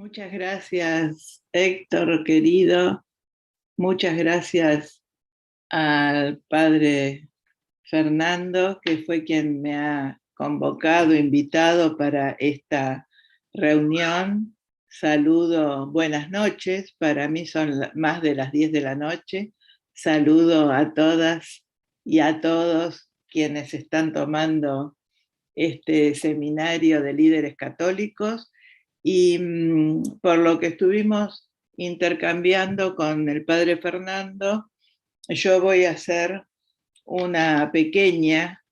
Muchas gracias, Héctor, querido. Muchas gracias al padre Fernando, que fue quien me ha convocado, invitado para esta reunión. Saludo, buenas noches, para mí son más de las 10 de la noche. Saludo a todas y a todos quienes están tomando este seminario de líderes católicos y por lo que estuvimos intercambiando con el padre Fernando, yo voy a hacer una pequeña,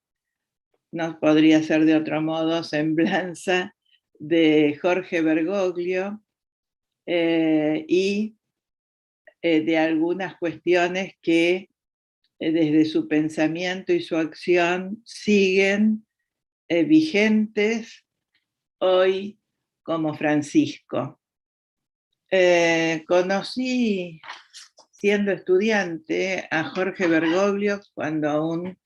no podría ser de otro modo, semblanza de Jorge Bergoglio y de algunas cuestiones que desde su pensamiento y su acción siguen vigentes hoy como Francisco. Conocí, siendo estudiante, a Jorge Bergoglio cuando aún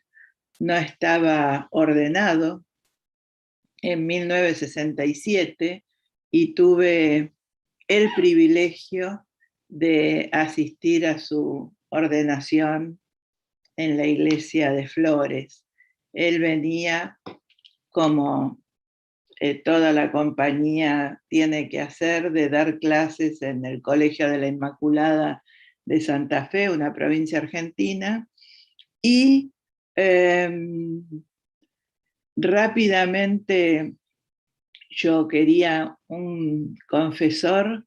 no estaba ordenado, en 1967, y tuve el privilegio de asistir a su ordenación en la iglesia de Flores. Él venía como toda la compañía tiene que hacer, de dar clases en el Colegio de la Inmaculada de Santa Fe, una provincia argentina, y eh, rápidamente yo quería un confesor.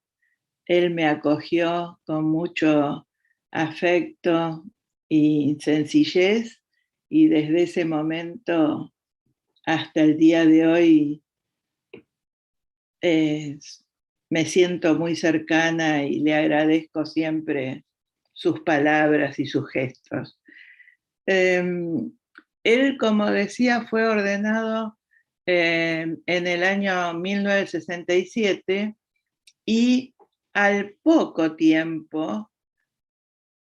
Él me acogió con mucho afecto y sencillez, y desde ese momento hasta el día de hoy eh, me siento muy cercana y le agradezco siempre sus palabras y sus gestos. Eh, Él, como decía, fue ordenado en el año 1967 y al poco tiempo,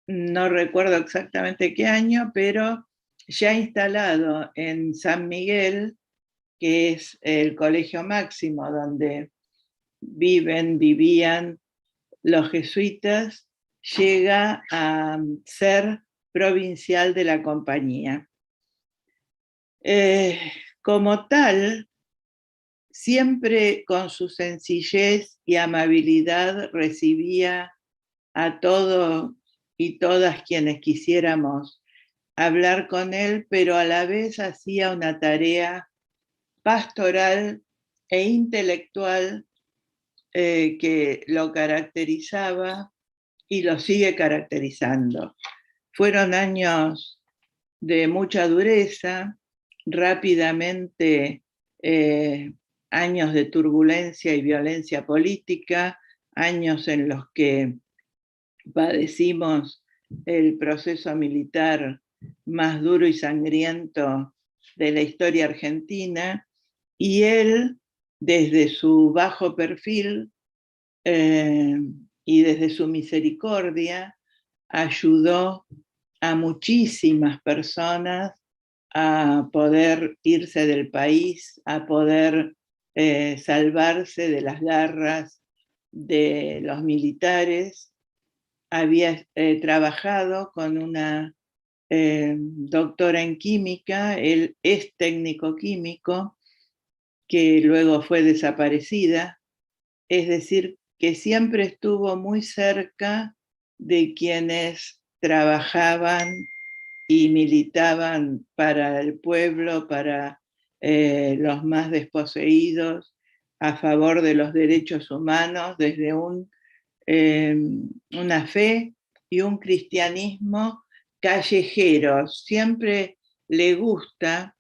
no recuerdo exactamente qué año, pero ya instalado en San Miguel, que es el colegio máximo donde vivían los jesuitas, llega a ser provincial de la compañía. Como tal, siempre con su sencillez y amabilidad recibía a todos y todas quienes quisiéramos hablar con él, pero a la vez hacía una tarea pastoral e intelectual que lo caracterizaba y lo sigue caracterizando. Fueron años de mucha dureza, rápidamente años de turbulencia y violencia política, años en los que padecimos el proceso militar más duro y sangriento de la historia argentina, y él, desde su bajo perfil y desde su misericordia, ayudó a muchísimas personas a poder irse del país, a poder salvarse de las garras de los militares. Había trabajado con una doctora en química, él es técnico químico, que luego fue desaparecida, es decir, que siempre estuvo muy cerca de quienes trabajaban y militaban para el pueblo, para los más desposeídos, a favor de los derechos humanos, desde una fe y un cristianismo callejero. Siempre le gusta,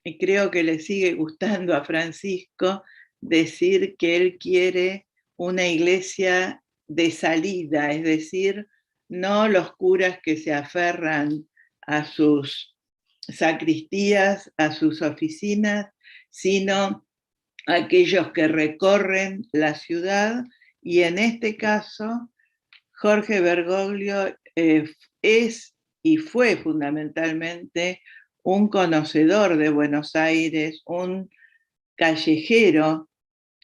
y creo que le sigue gustando a Francisco, decir que él quiere una iglesia de salida, es decir, no los curas que se aferran a sus sacristías, a sus oficinas, sino aquellos que recorren la ciudad, y en este caso Jorge Bergoglio es y fue fundamentalmente un conocedor de Buenos Aires, un callejero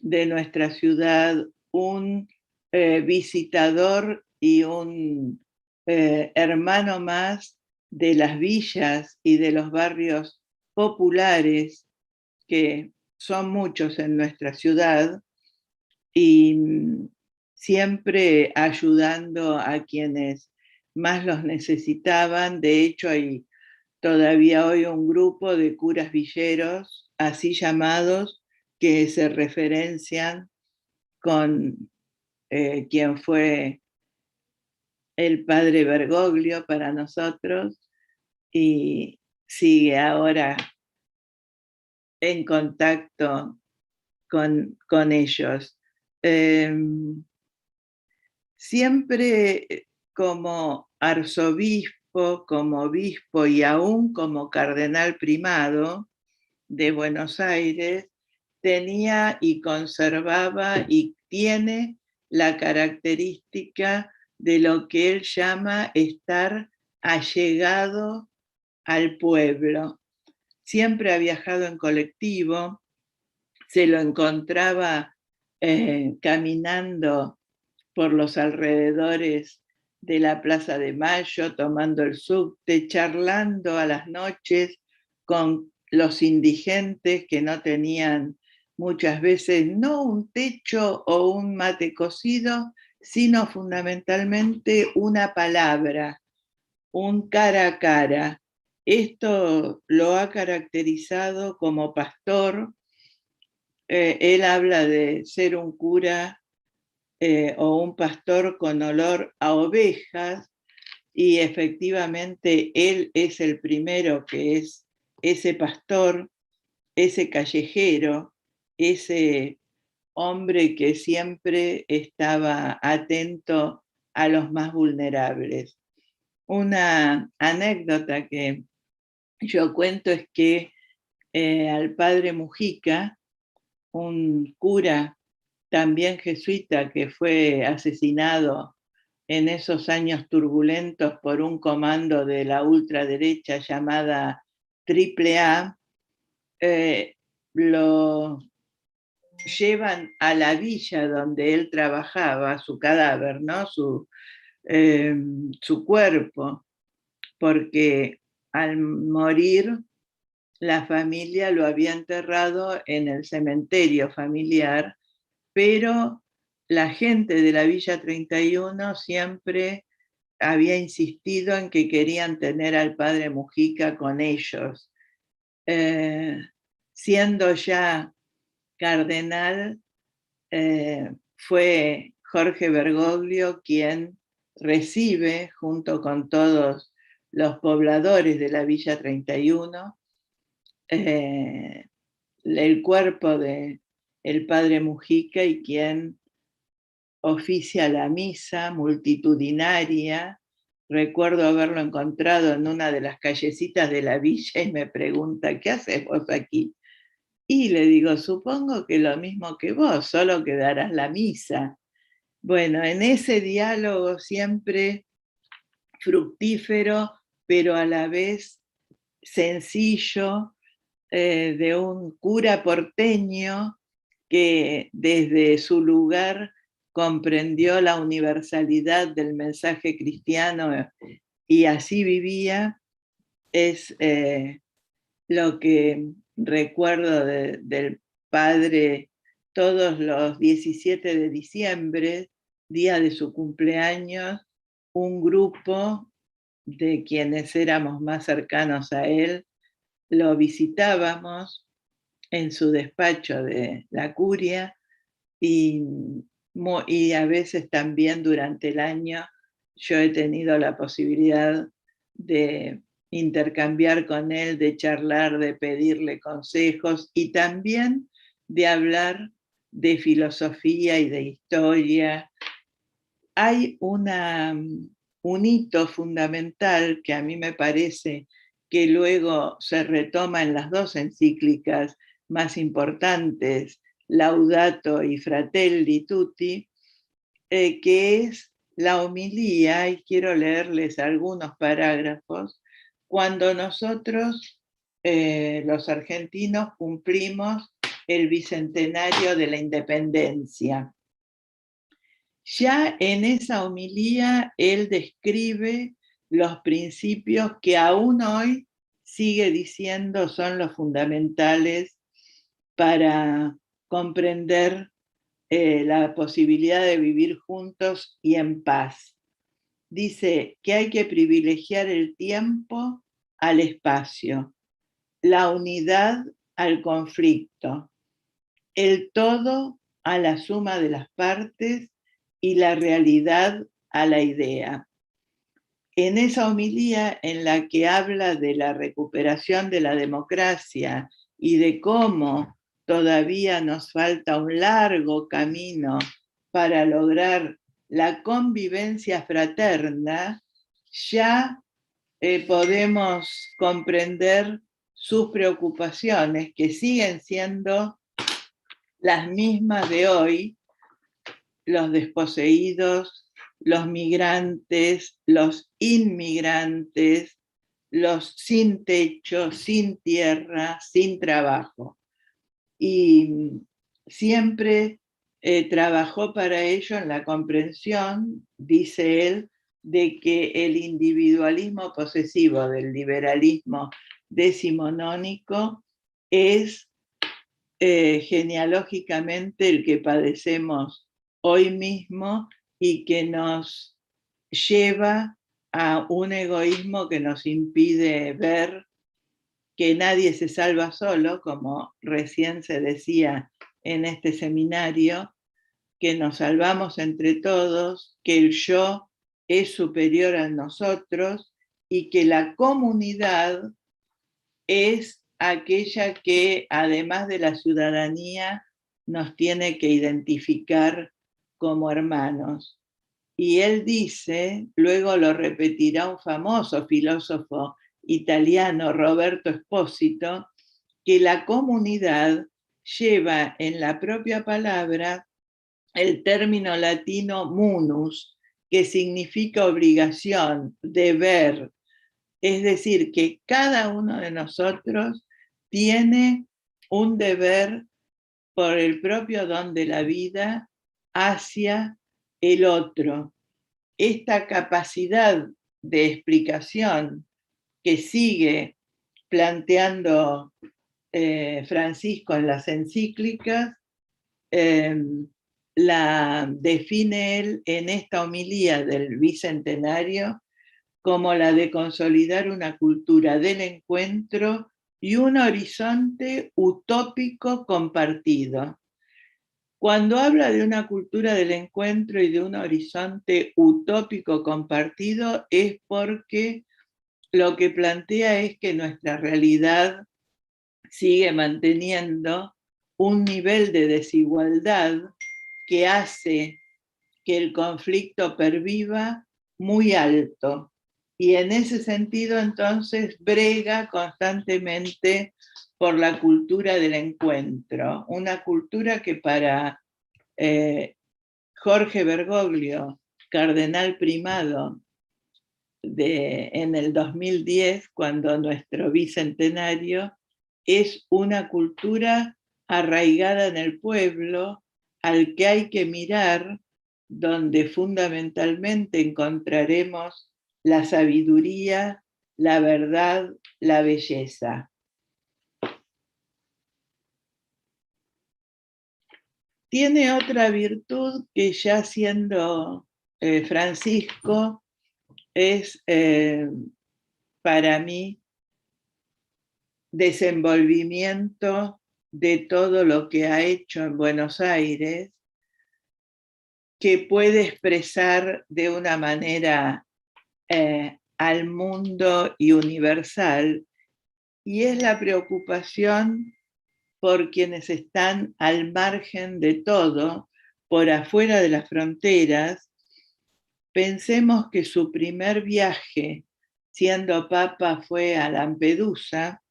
de nuestra ciudad, un visitador y un hermano más de las villas y de los barrios populares, que son muchos en nuestra ciudad, y siempre ayudando a quienes más los necesitaban. De hecho, hay todavía hoy un grupo de curas villeros, así llamados, que se referencian con quien fue el padre Bergoglio para nosotros, y sigue ahora en contacto con ellos. Siempre como arzobispo, como obispo y aún como cardenal primado de Buenos Aires, tenía y conservaba y tiene la característica de lo que él llama estar allegado al pueblo. Siempre ha viajado en colectivo, se lo encontraba caminando por los alrededores de la Plaza de Mayo, tomando el subte, charlando a las noches con los indigentes que no tenían muchas veces no un techo o un mate cocido, sino fundamentalmente una palabra, un cara a cara. Esto lo ha caracterizado como pastor. Él habla de ser un cura o un pastor con olor a ovejas, y efectivamente él es el primero que es ese pastor, ese callejero, ese hombre que siempre estaba atento a los más vulnerables. Una anécdota que yo cuento es que al padre Mujica, un cura también jesuita que fue asesinado en esos años turbulentos por un comando de la ultraderecha llamada AAA, lo llevan a la villa donde él trabajaba, su cadáver, ¿no? Su cuerpo, porque al morir la familia lo había enterrado en el cementerio familiar, pero la gente de la Villa 31 siempre había insistido en que querían tener al padre Mujica con ellos. Siendo ya cardenal, fue Jorge Bergoglio quien recibe, junto con todos los pobladores de la Villa 31, el cuerpo de el padre Mujica, y quien oficia la misa multitudinaria. Recuerdo haberlo encontrado en una de las callecitas de la villa y me pregunta: ¿qué haces vos aquí? Y le digo: supongo que lo mismo que vos, solo que darás la misa. Bueno, en ese diálogo siempre fructífero, pero a la vez sencillo, de un cura porteño que desde su lugar comprendió la universalidad del mensaje cristiano y así vivía. Es lo que recuerdo del padre todos los 17 de diciembre, día de su cumpleaños. Un grupo de quienes éramos más cercanos a él lo visitábamos en su despacho de la curia, y, y a veces también durante el año yo he tenido la posibilidad de intercambiar con él, de charlar, de pedirle consejos y también de hablar de filosofía y de historia. Hay un hito fundamental que a mí me parece que luego se retoma en las dos encíclicas más importantes, Laudato y Fratelli Tutti, que es la homilía, y quiero leerles algunos parágrafos, cuando nosotros, los argentinos, cumplimos el bicentenario de la independencia. Ya en esa homilía él describe los principios que aún hoy sigue diciendo son los fundamentales para comprender la posibilidad de vivir juntos y en paz. Dice que hay que privilegiar el tiempo al espacio, la unidad al conflicto, el todo a la suma de las partes y la realidad a la idea. En esa homilía en la que habla de la recuperación de la democracia y de cómo todavía nos falta un largo camino para lograr la convivencia fraterna, ya podemos comprender sus preocupaciones, que siguen siendo las mismas de hoy: los desposeídos, los migrantes, los inmigrantes, los sin techo, sin tierra, sin trabajo. Y siempre trabajó para ello en la comprensión, dice él, de que el individualismo posesivo del liberalismo decimonónico es genealógicamente el que padecemos hoy mismo y que nos lleva a un egoísmo que nos impide ver que nadie se salva solo, como recién se decía en este seminario, que nos salvamos entre todos, que el yo es superior a nosotros y que la comunidad es aquella que, además de la ciudadanía, nos tiene que identificar como hermanos. Y él dice, luego lo repetirá un famoso filósofo italiano, Roberto Espósito, que la comunidad lleva en la propia palabra el término latino munus, que significa obligación, deber. Es decir, que cada uno de nosotros tiene un deber por el propio don de la vida hacia el otro. Esta capacidad de explicación que sigue planteando Francisco en las encíclicas, la define él en esta homilía del Bicentenario como la de consolidar una cultura del encuentro y un horizonte utópico compartido. Cuando habla de una cultura del encuentro y de un horizonte utópico compartido es porque lo que plantea es que nuestra realidad sigue manteniendo un nivel de desigualdad que hace que el conflicto perviva muy alto. Y en ese sentido, entonces, brega constantemente por la cultura del encuentro, una cultura que para Jorge Bergoglio, cardenal primado en el 2010, cuando nuestro bicentenario, es una cultura arraigada en el pueblo, al que hay que mirar, donde fundamentalmente encontraremos la sabiduría, la verdad, la belleza. Tiene otra virtud que, ya siendo Francisco, es para mí desenvolvimiento de todo lo que ha hecho en Buenos Aires, que puede expresar de una manera al mundo y universal, y es la preocupación por quienes están al margen de todo, por afuera de las fronteras. Pensemos que su primer viaje, siendo papa, fue a Lampedusa,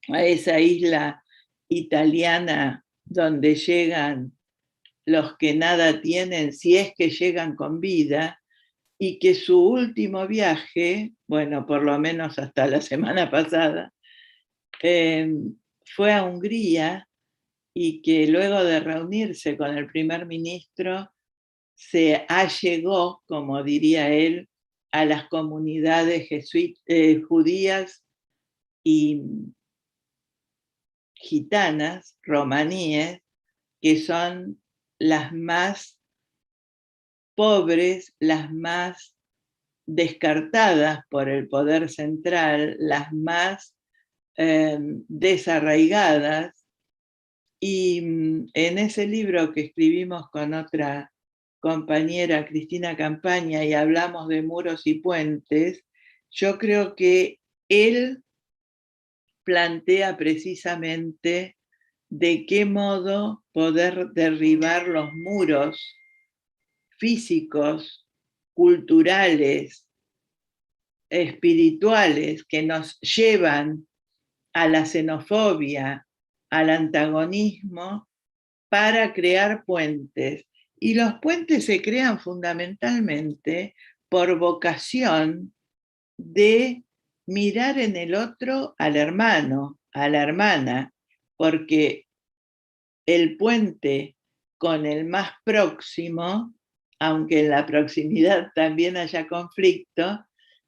a esa isla italiana donde llegan los que nada tienen, si es que llegan con vida, y que su último viaje, bueno, por lo menos hasta la semana pasada, fue a Hungría, y que luego de reunirse con el primer ministro se allegó, como diría él, a las comunidades judías y gitanas, romaníes, que son las más pobres, las más descartadas por el poder central, las más desarraigadas. Y en ese libro que escribimos con otra compañera, Cristina Campaña, y hablamos de muros y puentes, yo creo que él plantea precisamente de qué modo poder derribar los muros físicos, culturales, espirituales que nos llevan a la xenofobia, al antagonismo, para crear puentes. Y los puentes se crean fundamentalmente por vocación de mirar en el otro al hermano, a la hermana, porque el puente con el más próximo, aunque en la proximidad también haya conflicto,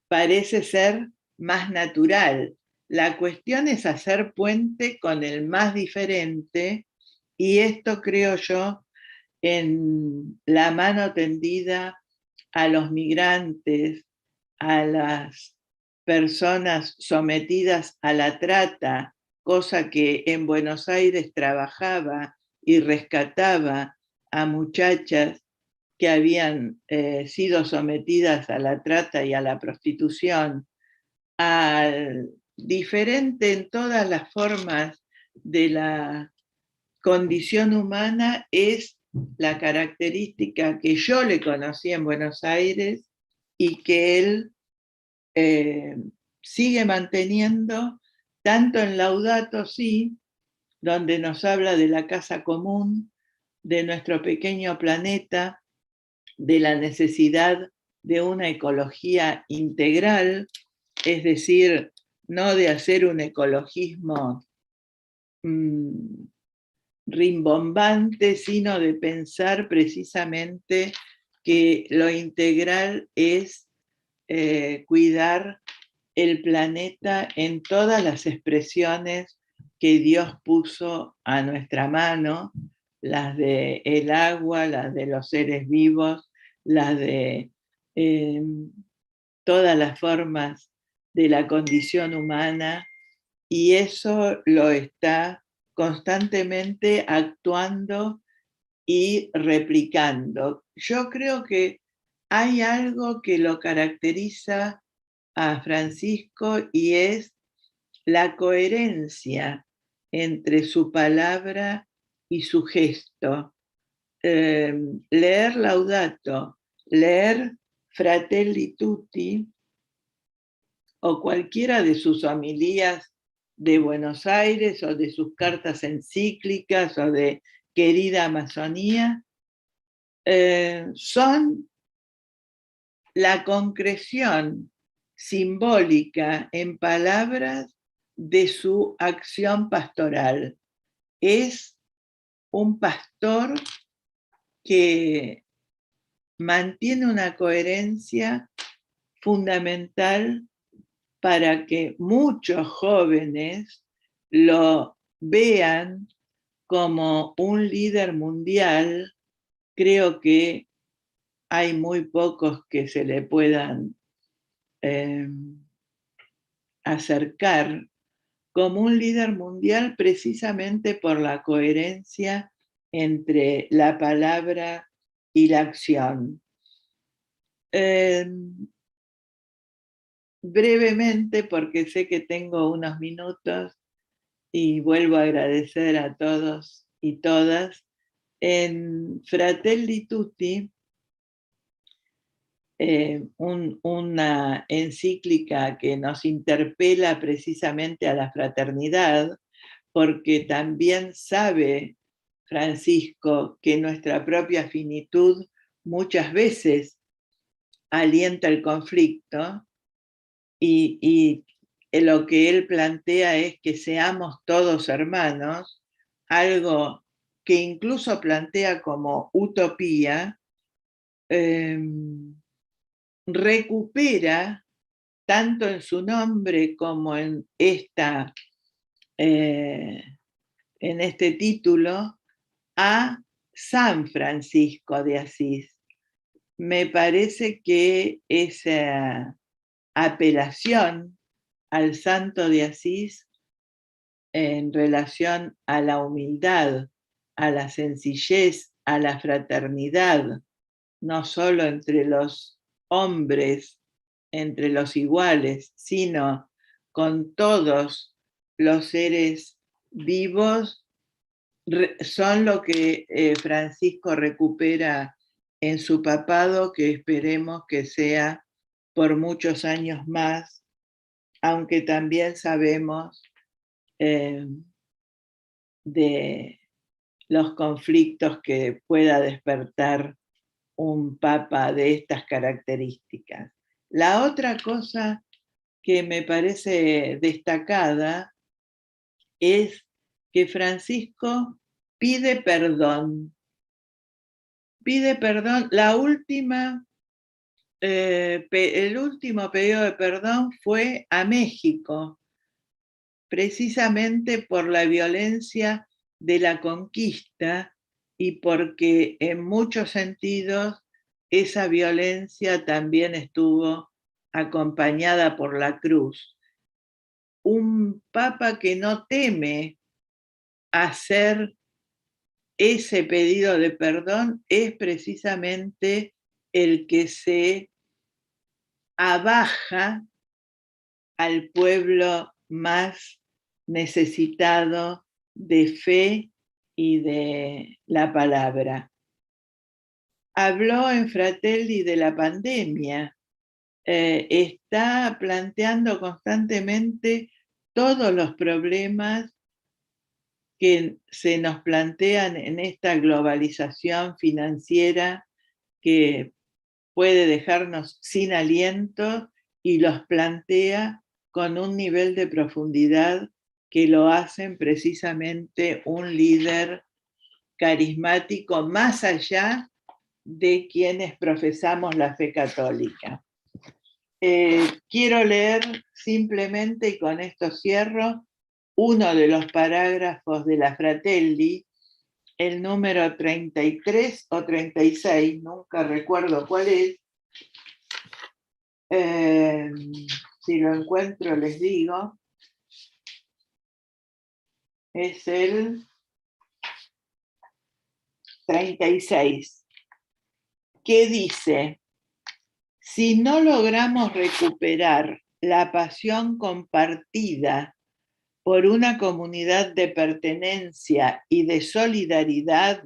parece ser más natural. La cuestión es hacer puente con el más diferente, y esto creo yo en la mano tendida a los migrantes, a las personas sometidas a la trata, cosa que en Buenos Aires trabajaba y rescataba a muchachas que habían sido sometidas a la trata y a la prostitución, al diferente en todas las formas de la condición humana, es la característica que yo le conocí en Buenos Aires y que él sigue manteniendo, tanto en Laudato Si, donde nos habla de la casa común, de nuestro pequeño planeta, de la necesidad de una ecología integral, es decir, no de hacer un ecologismo rimbombante, sino de pensar precisamente que lo integral es cuidar el planeta en todas las expresiones que Dios puso a nuestra mano, las de el agua, las de los seres vivos, las de todas las formas de la condición humana, y eso lo está constantemente actuando y replicando. Yo creo que hay algo que lo caracteriza a Francisco, y es la coherencia entre su palabra y su gesto. Leer Laudato, leer Fratelli Tutti o cualquiera de sus homilías de Buenos Aires o de sus cartas encíclicas o de Querida Amazonía, son la concreción simbólica en palabras de su acción pastoral. Es un pastor que mantiene una coherencia fundamental para que muchos jóvenes lo vean como un líder mundial. Creo que hay muy pocos que se le puedan eh, acercar como un líder mundial, precisamente por la coherencia entre la palabra y la acción. Brevemente, porque sé que tengo unos minutos, y vuelvo a agradecer a todos y todas, en Fratelli Tutti, una encíclica que nos interpela precisamente a la fraternidad, porque también sabe Francisco que nuestra propia finitud muchas veces alienta el conflicto, y lo que él plantea es que seamos todos hermanos, algo que incluso plantea como utopía, recupera, tanto en su nombre como en este título, a San Francisco de Asís. Me parece que esa apelación al santo de Asís en relación a la humildad, a la sencillez, a la fraternidad, no solo entre los hombres, entre los iguales, sino con todos los seres vivos, son lo que Francisco recupera en su papado, que esperemos que sea por muchos años más, aunque también sabemos de los conflictos que pueda despertar un papa de estas características. La otra cosa que me parece destacada es que Francisco pide perdón. Pide perdón. El último pedido de perdón fue a México, precisamente por la violencia de la conquista y porque en muchos sentidos esa violencia también estuvo acompañada por la cruz. Un papa que no teme hacer ese pedido de perdón es precisamente el que se abaja al pueblo más necesitado de fe y de la palabra. Habló en Fratelli de la pandemia, está planteando constantemente todos los problemas que se nos plantean en esta globalización financiera que puede dejarnos sin aliento, y los plantea con un nivel de profundidad que lo hacen precisamente un líder carismático más allá de quienes profesamos la fe católica. Quiero leer simplemente, y con esto cierro, uno de los parágrafos de la Fratelli, el número 33 o 36, nunca recuerdo cuál es. Si lo encuentro les digo. Es el 36, que dice: si no logramos recuperar la pasión compartida por una comunidad de pertenencia y de solidaridad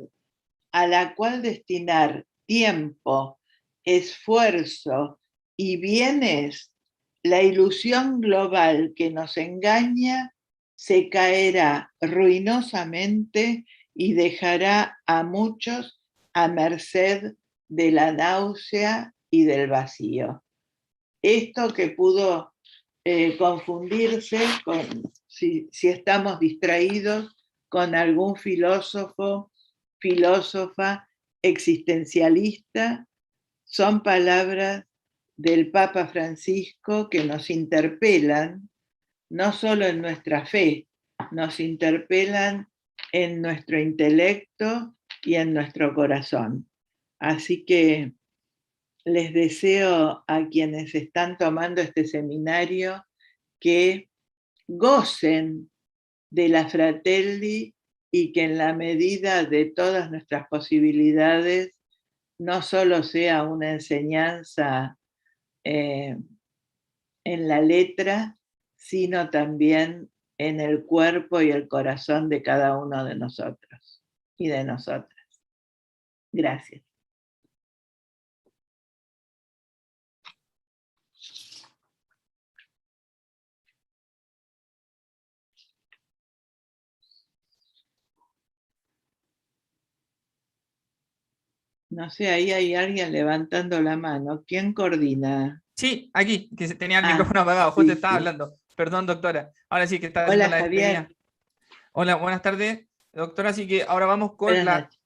a la cual destinar tiempo, esfuerzo y bienes, la ilusión global que nos engaña se caerá ruinosamente y dejará a muchos a merced de la náusea y del vacío. Esto que pudo confundirse si estamos distraídos con algún filósofa existencialista, son palabras del Papa Francisco que nos interpelan, no solo en nuestra fe, nos interpelan en nuestro intelecto y en nuestro corazón. Así que les deseo a quienes están tomando este seminario que gocen de la Fratelli y que en la medida de todas nuestras posibilidades no solo sea una enseñanza en la letra, sino también en el cuerpo y el corazón de cada uno de nosotros y de nosotras. Gracias. No sé, ahí hay alguien levantando la mano. ¿Quién coordina? Sí, aquí, que tenía el micrófono apagado, justo estaba hablando. Perdón, doctora. Ahora sí que está haciendo Hola, la Javier. despedida. Hola, buenas tardes, doctora. Así que ahora vamos con Buenas noches.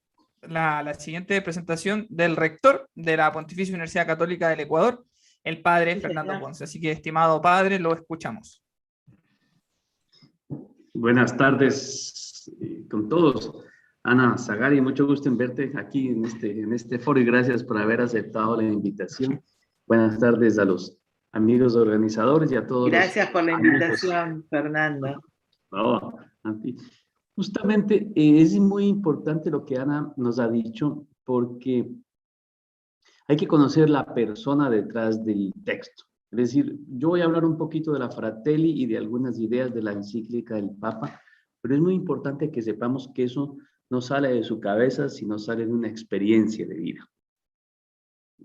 la siguiente presentación del rector de la Pontificia Universidad Católica del Ecuador, el padre Sí, Fernando señor. Ponce. Así que, estimado padre, lo escuchamos. Buenas tardes con todos. Ana Zagari, mucho gusto en verte aquí en este foro y gracias por haber aceptado la invitación. Buenas tardes a los amigos organizadores y a todos Gracias por la amigos. invitación, Fernando. Oh, a ti. Justamente es muy importante lo que Ana nos ha dicho porque hay que conocer la persona detrás del texto. Es decir, yo voy a hablar un poquito de la Fratelli y de algunas ideas de la encíclica del Papa, pero es muy importante que sepamos que eso no sale de su cabeza, sino sale de una experiencia de vida.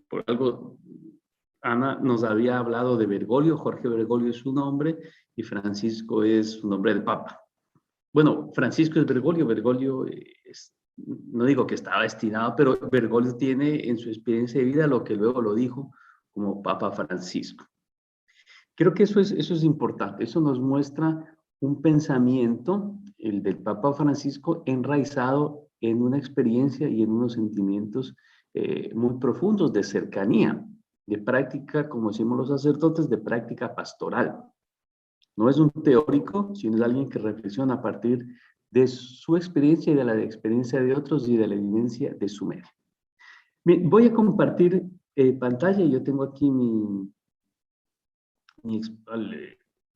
Por algo, Ana nos había hablado de Bergoglio. Jorge Bergoglio es su nombre y Francisco es su nombre del Papa. Bueno, Francisco es Bergoglio. Bergoglio no digo que estaba destinado, pero Bergoglio tiene en su experiencia de vida lo que luego lo dijo como Papa Francisco. Creo que eso es importante. Eso nos muestra un pensamiento, el del Papa Francisco, enraizado en una experiencia y en unos sentimientos muy profundos de cercanía, de práctica, como decimos los sacerdotes, de práctica pastoral. No es un teórico, sino es alguien que reflexiona a partir de su experiencia y de la experiencia de otros y de la evidencia de su medio. Bien, voy a compartir pantalla. Yo tengo aquí mi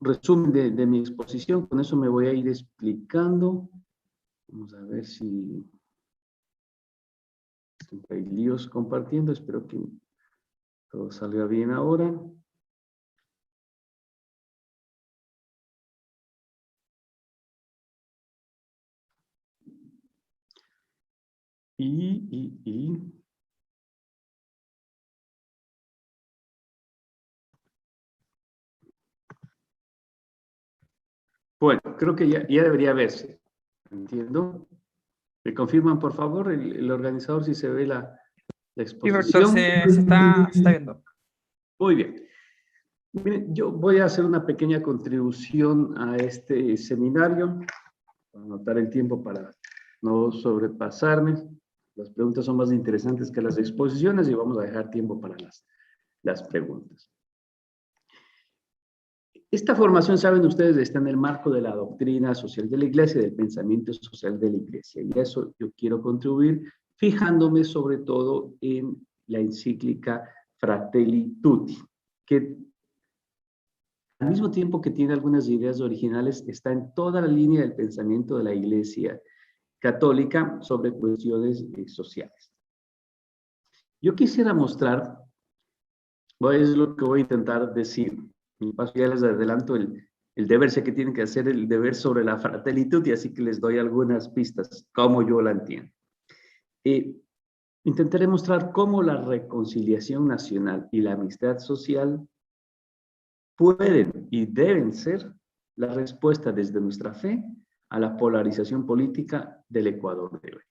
resumen de mi exposición. Con eso me voy a ir explicando. Vamos a ver si hay líos compartiendo. Espero que todo salga bien ahora. Bueno, creo que ya debería verse. Entiendo. ¿Me confirman, por favor, el organizador, si se ve la exposición? Sí, doctor, se está viendo. Muy bien. Miren, yo voy a hacer una pequeña contribución a este seminario, para anotar el tiempo para no sobrepasarme. Las preguntas son más interesantes que las exposiciones y vamos a dejar tiempo para las preguntas. Esta formación, saben ustedes, está en el marco de la doctrina social de la Iglesia, del pensamiento social de la Iglesia. Y a eso yo quiero contribuir, fijándome sobre todo en la encíclica Fratelli Tutti, que al mismo tiempo que tiene algunas ideas originales, está en toda la línea del pensamiento de la Iglesia católica sobre cuestiones sociales. Yo quisiera mostrar, es lo que voy a intentar decir. Mi paso ya les adelanto el deber, sé que tienen que hacer el deber sobre la Fratelli Tutti, así que les doy algunas pistas, como yo la entiendo. Intentaré mostrar cómo la reconciliación nacional y la amistad social pueden y deben ser la respuesta desde nuestra fe a la polarización política del Ecuador de hoy.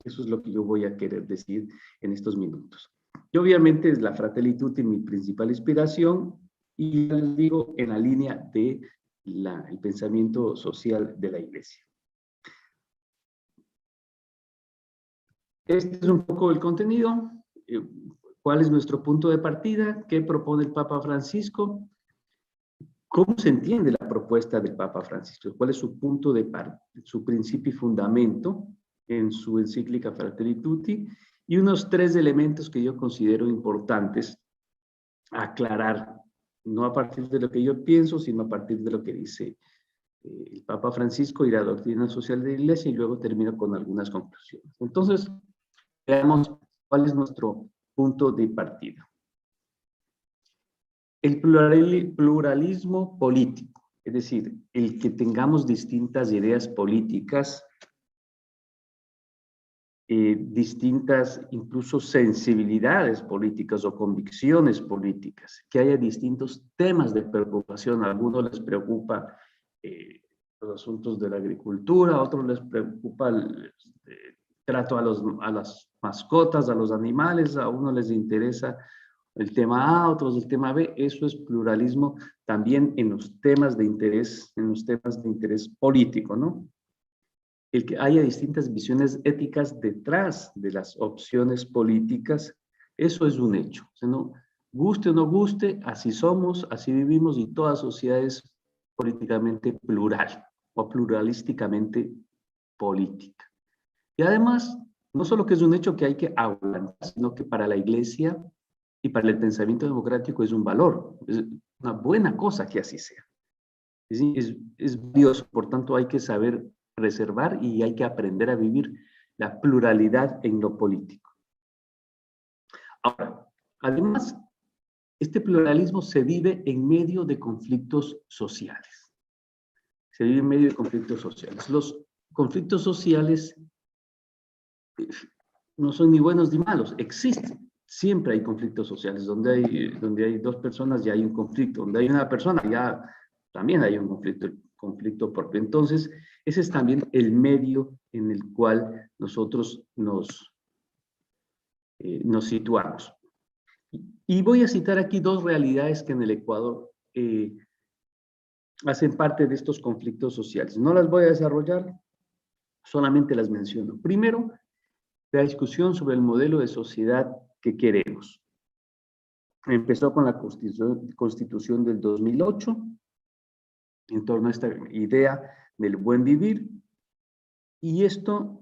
Eso es lo que yo voy a querer decir en estos minutos. Y obviamente es la Fratelli Tutti mi principal inspiración y les digo en la línea de el pensamiento social de la Iglesia. Este es un poco el contenido. ¿Cuál es nuestro punto de partida? ¿Qué propone el Papa Francisco? ¿Cómo se entiende la propuesta del Papa Francisco? ¿Cuál es su punto de partida, su principio y fundamento en su encíclica Fratelli Tutti? Y unos 3 elementos que yo considero importantes aclarar, no a partir de lo que yo pienso, sino a partir de lo que dice el Papa Francisco y la doctrina social de la Iglesia, y luego termino con algunas conclusiones. Entonces, veamos cuál es nuestro punto de partida. El pluralismo político, es decir, el que tengamos distintas ideas políticas, distintas incluso sensibilidades políticas o convicciones políticas, que haya distintos temas de preocupación. A algunos les preocupa los asuntos de la agricultura, a otros les preocupa el trato a las mascotas, a los animales, a unos les interesa el tema A, otros el tema B. Eso es pluralismo también en los temas de interés, político, ¿no? el que haya distintas visiones éticas detrás de las opciones políticas, eso es un hecho. O sea, no, guste o no guste, así somos, así vivimos, y toda sociedad es políticamente plural o pluralísticamente política. Y además, no solo que es un hecho que hay que aguantar, sino que para la Iglesia y para el pensamiento democrático es un valor, es una buena cosa que así sea. Es Dios, por tanto hay que saber preservar y hay que aprender a vivir la pluralidad en lo político. Ahora, además, este pluralismo se vive en medio de conflictos sociales. Se vive en medio de conflictos sociales. Los conflictos sociales no son ni buenos ni malos, existen. Siempre hay conflictos sociales. Donde hay dos personas ya hay un conflicto. Donde hay una persona ya también hay un conflicto propio. Entonces, ese es también el medio en el cual nosotros nos situamos. Y voy a citar aquí dos realidades que en el Ecuador hacen parte de estos conflictos sociales. No las voy a desarrollar, solamente las menciono. Primero, la discusión sobre el modelo de sociedad que queremos. Empezó con la Constitución del 2008, en torno a esta idea del buen vivir, y esto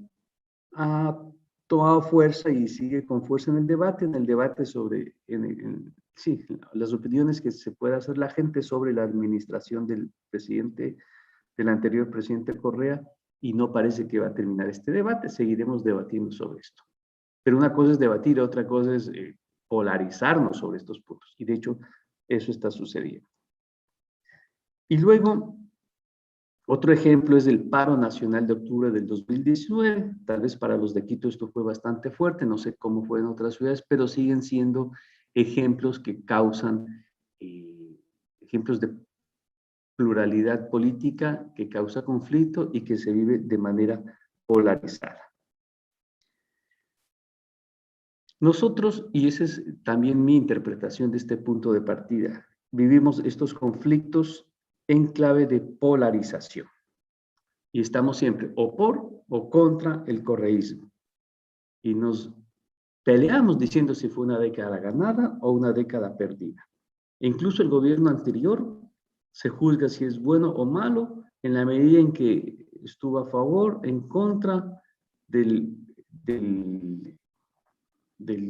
ha tomado fuerza y sigue con fuerza en el debate sobre sí, las opiniones que se puede hacer la gente sobre la administración del anterior presidente Correa, y no parece que va a terminar este debate. Seguiremos debatiendo sobre esto. Pero una cosa es debatir, otra cosa es polarizarnos sobre estos puntos. Y de hecho, eso está sucediendo. Y luego, otro ejemplo es el paro nacional de octubre del 2019. Tal vez para los de Quito esto fue bastante fuerte, no sé cómo fue en otras ciudades, pero siguen siendo ejemplos que causan, ejemplos de pluralidad política que causa conflicto y que se vive de manera polarizada. Nosotros, y esa es también mi interpretación de este punto de partida, vivimos estos conflictos en clave de polarización. Y estamos siempre o por o contra el correísmo. Y nos peleamos diciendo si fue una década ganada o una década perdida. E incluso el gobierno anterior se juzga si es bueno o malo en la medida en que estuvo a favor, en contra del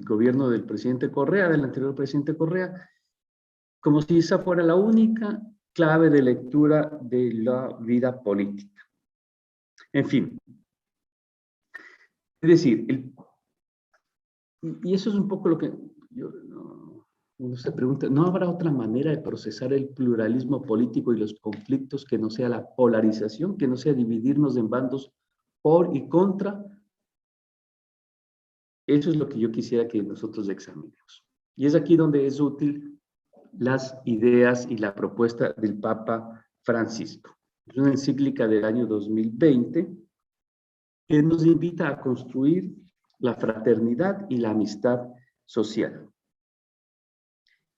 gobierno del presidente Correa, del anterior presidente Correa, como si esa fuera la única clave de lectura de la vida política. En fin, es decir, y eso es un poco lo que uno se pregunta, ¿no habrá otra manera de procesar el pluralismo político y los conflictos que no sea la polarización, que no sea dividirnos en bandos por y contra? Eso es lo que yo quisiera que nosotros examinemos. Y es aquí donde es útil las ideas y la propuesta del Papa Francisco. Es una encíclica del año 2020 que nos invita a construir la fraternidad y la amistad social.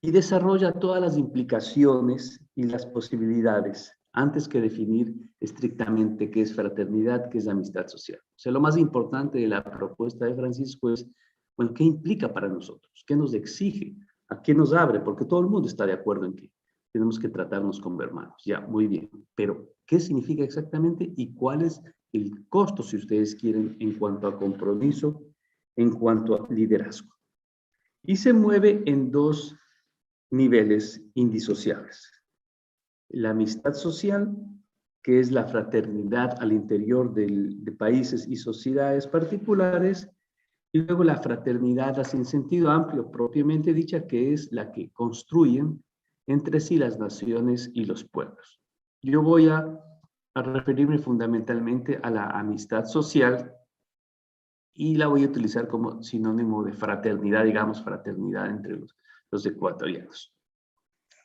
Y desarrolla todas las implicaciones y las posibilidades antes que definir estrictamente qué es fraternidad, qué es amistad social. O sea, lo más importante de la propuesta de Francisco es, bueno, ¿qué implica para nosotros? ¿Qué nos exige? ¿A qué nos abre? Porque todo el mundo está de acuerdo en que tenemos que tratarnos como hermanos. Ya, muy bien. Pero, ¿qué significa exactamente y cuál es el costo, si ustedes quieren, en cuanto a compromiso, en cuanto a liderazgo? Y se mueve en dos niveles indisociables. La amistad social, que es la fraternidad al interior de países y sociedades particulares, y luego la fraternidad así en sentido amplio, propiamente dicha, que es la que construyen entre sí las naciones y los pueblos. Yo voy a referirme fundamentalmente a la amistad social y la voy a utilizar como sinónimo de fraternidad, digamos, fraternidad entre los ecuatorianos.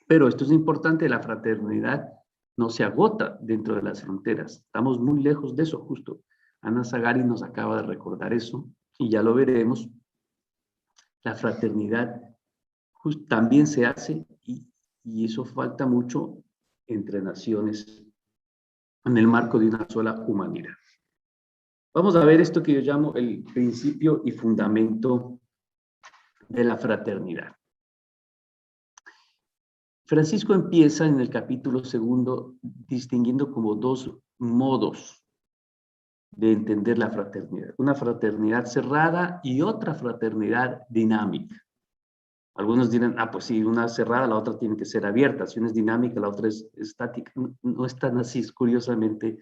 Pero esto es importante, la fraternidad no se agota dentro de las fronteras. Estamos muy lejos de eso, justo. Ana Zagari nos acaba de recordar eso, y ya lo veremos. La fraternidad también se hace, y eso falta mucho entre naciones en el marco de una sola humanidad. Vamos a ver esto que yo llamo el principio y fundamento de la fraternidad. Francisco empieza en el capítulo 2 distinguiendo como dos modos de entender la fraternidad. Una fraternidad cerrada y otra fraternidad dinámica. Algunos dirán, pues sí, una es cerrada, la otra tiene que ser abierta. Si una es dinámica, la otra es estática. No es tan así, curiosamente.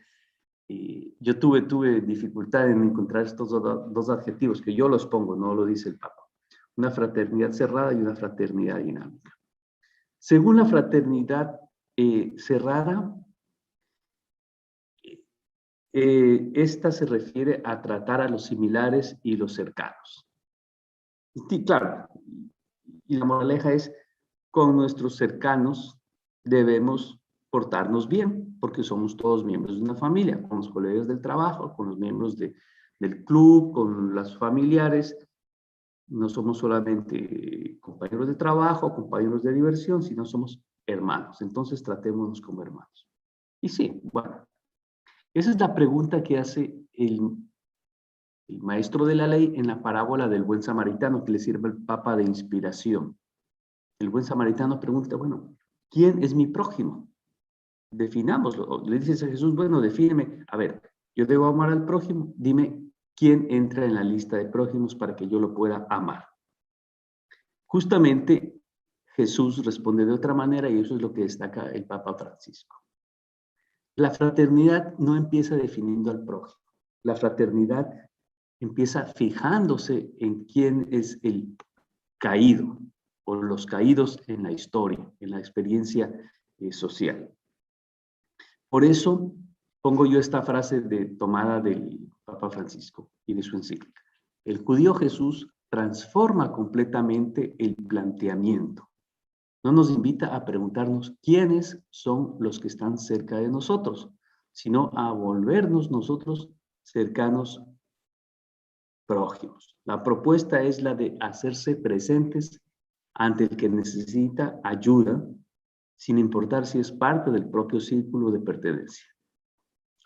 Yo tuve dificultad en encontrar estos dos adjetivos, que yo los pongo, no lo dice el Papa. Una fraternidad cerrada y una fraternidad dinámica. Según la fraternidad cerrada, esta se refiere a tratar a los similares y los cercanos. Sí, claro, y la moraleja es, con nuestros cercanos debemos portarnos bien, porque somos todos miembros de una familia, con los colegas del trabajo, con los miembros del club, con los familiares. No somos solamente compañeros de trabajo, compañeros de diversión, sino somos hermanos. Entonces tratémonos como hermanos. Y sí, bueno, esa es la pregunta que hace el maestro de la ley en la parábola del buen samaritano, que le sirve al Papa de inspiración. El buen samaritano pregunta, bueno, ¿quién es mi prójimo? Definámoslo. Le dices a Jesús, bueno, defíneme. A ver, yo debo amar al prójimo. Dime, ¿quién entra en la lista de prójimos para que yo lo pueda amar? Justamente Jesús responde de otra manera y eso es lo que destaca el Papa Francisco. La fraternidad no empieza definiendo al prójimo. La fraternidad empieza fijándose en quién es el caído o los caídos en la historia, en la experiencia social. Por eso pongo yo esta frase tomada del Papa Francisco y de su encíclica. El judío Jesús transforma completamente el planteamiento. No nos invita a preguntarnos quiénes son los que están cerca de nosotros, sino a volvernos nosotros cercanos prójimos. La propuesta es la de hacerse presentes ante el que necesita ayuda, sin importar si es parte del propio círculo de pertenencia.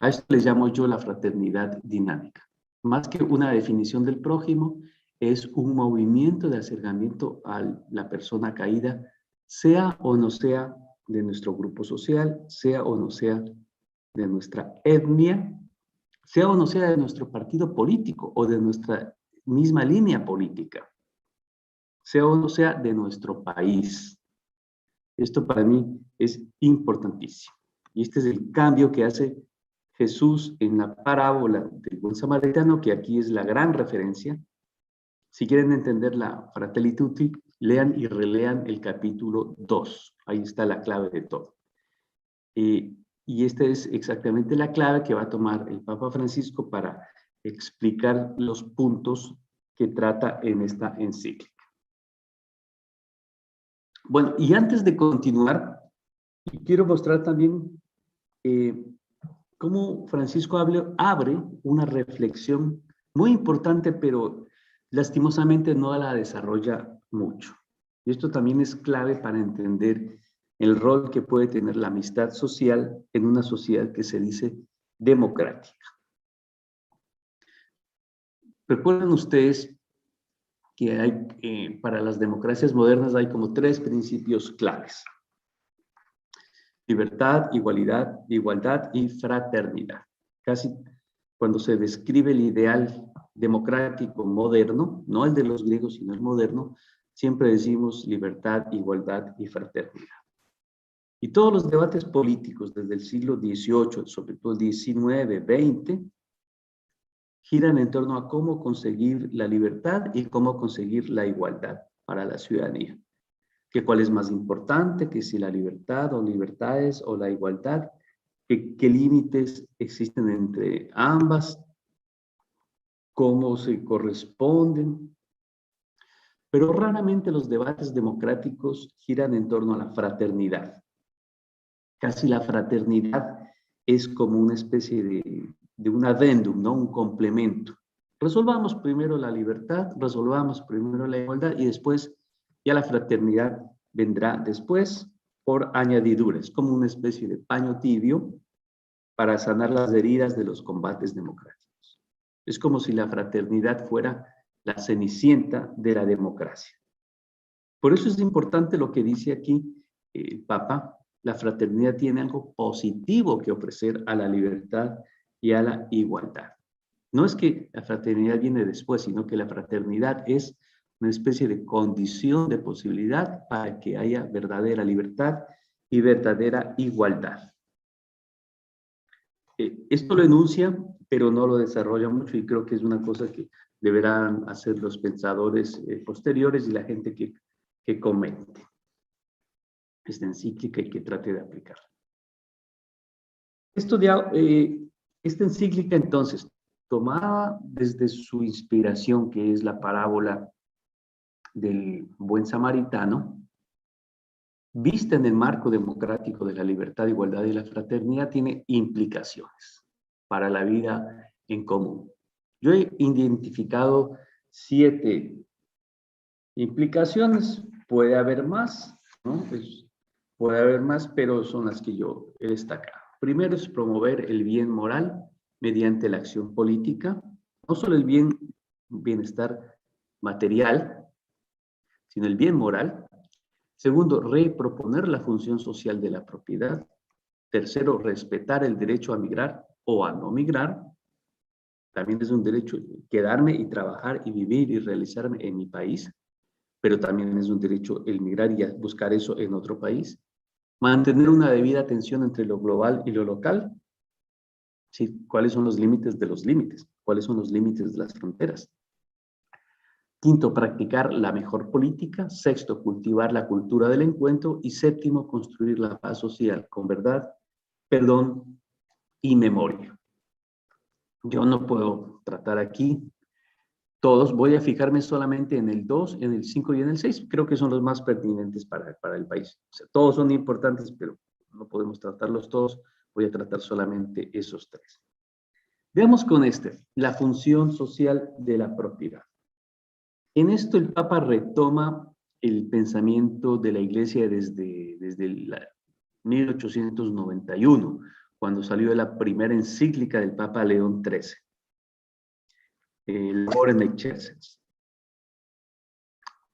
A esto le llamo yo la fraternidad dinámica. Más que una definición del prójimo, es un movimiento de acercamiento a la persona caída, sea o no sea de nuestro grupo social, sea o no sea de nuestra etnia, sea o no sea de nuestro partido político o de nuestra misma línea política, sea o no sea de nuestro país. Esto para mí es importantísimo. Y este es el cambio que hace Jesús en la parábola del buen samaritano, que aquí es la gran referencia. Si quieren entender la Fratelli Tutti, lean y relean el capítulo 2. Ahí está la clave de todo. Y esta es exactamente la clave que va a tomar el Papa Francisco para explicar los puntos que trata en esta encíclica. Bueno, y antes de continuar, quiero mostrar también cómo Francisco abre una reflexión muy importante, pero lastimosamente no la desarrolla mucho. Y esto también es clave para entender el rol que puede tener la amistad social en una sociedad que se dice democrática. Recuerden ustedes que hay, para las democracias modernas hay como 3 principios claves. Libertad, igualdad y fraternidad. Casi cuando se describe el ideal democrático moderno, no el de los griegos, sino el moderno, siempre decimos libertad, igualdad y fraternidad. Y todos los debates políticos desde el siglo XVIII, sobre todo el XIX, XX, giran en torno a cómo conseguir la libertad y cómo conseguir la igualdad para la ciudadanía. Que cuál es más importante, que si la libertad o libertades o la igualdad, qué límites existen entre ambas, cómo se corresponden. Pero raramente los debates democráticos giran en torno a la fraternidad. Casi la fraternidad es como una especie de un adendum, ¿no? Un complemento. Resolvamos primero la libertad, resolvamos primero la igualdad y después ya la fraternidad vendrá después por añadidura. Es como una especie de paño tibio para sanar las heridas de los combates democráticos. Es como si la fraternidad fuera la cenicienta de la democracia. Por eso es importante lo que dice aquí el Papa. La fraternidad tiene algo positivo que ofrecer a la libertad y a la igualdad. No es que la fraternidad viene después, sino que la fraternidad es una especie de condición de posibilidad para que haya verdadera libertad y verdadera igualdad. Esto lo enuncia, pero no lo desarrolla mucho, y creo que es una cosa que deberán hacer los pensadores posteriores y la gente que comente esta encíclica y que trate de aplicarla. Esta encíclica, entonces, tomada desde su inspiración, que es la parábola del buen samaritano, vista en el marco democrático de la libertad, igualdad y la fraternidad, tiene implicaciones para la vida en común. Yo he identificado 7 implicaciones, puede haber más, ¿no? Puede haber más, pero son las que yo he destacado. Primero es promover el bien moral mediante la acción política, no solo el bienestar material, sino el bien moral. Segundo, reproponer la función social de la propiedad. Tercero, respetar el derecho a migrar o a no migrar. También es un derecho quedarme y trabajar y vivir y realizarme en mi país, pero también es un derecho el migrar y buscar eso en otro país. Mantener una debida atención entre lo global y lo local. Sí, ¿cuáles son los límites de los límites? ¿Cuáles son los límites de las fronteras? Quinto, practicar la mejor política. Sexto, cultivar la cultura del encuentro. Y séptimo, construir la paz social con verdad, perdón y memoria. Yo no puedo tratar aquí todos, voy a fijarme solamente en el 2, en el 5 y en el 6. Creo que son los más pertinentes para el país. O sea, todos son importantes, pero no podemos tratarlos todos. Voy a tratar solamente esos 3. Veamos con la función social de la propiedad. En esto el Papa retoma el pensamiento de la Iglesia desde 1891, cuando salió la primera encíclica del Papa León XIII. El Labor Excelsis.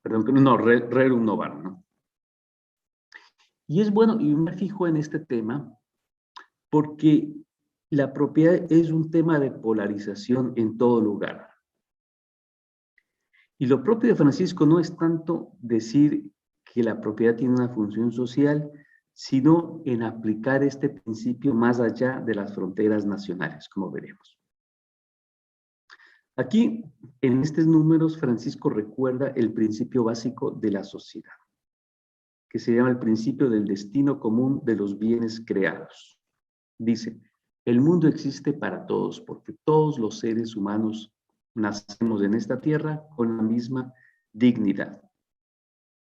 Perdón, no, Rerum Novarum, ¿no? Y es bueno, y me fijo en este tema, porque la propiedad es un tema de polarización en todo lugar. Y lo propio de Francisco no es tanto decir que la propiedad tiene una función social, sino en aplicar este principio más allá de las fronteras nacionales, como veremos. Aquí, en estos números, Francisco recuerda el principio básico de la sociedad, que se llama el principio del destino común de los bienes creados. Dice, el mundo existe para todos, porque todos los seres humanos nacemos en esta tierra con la misma dignidad.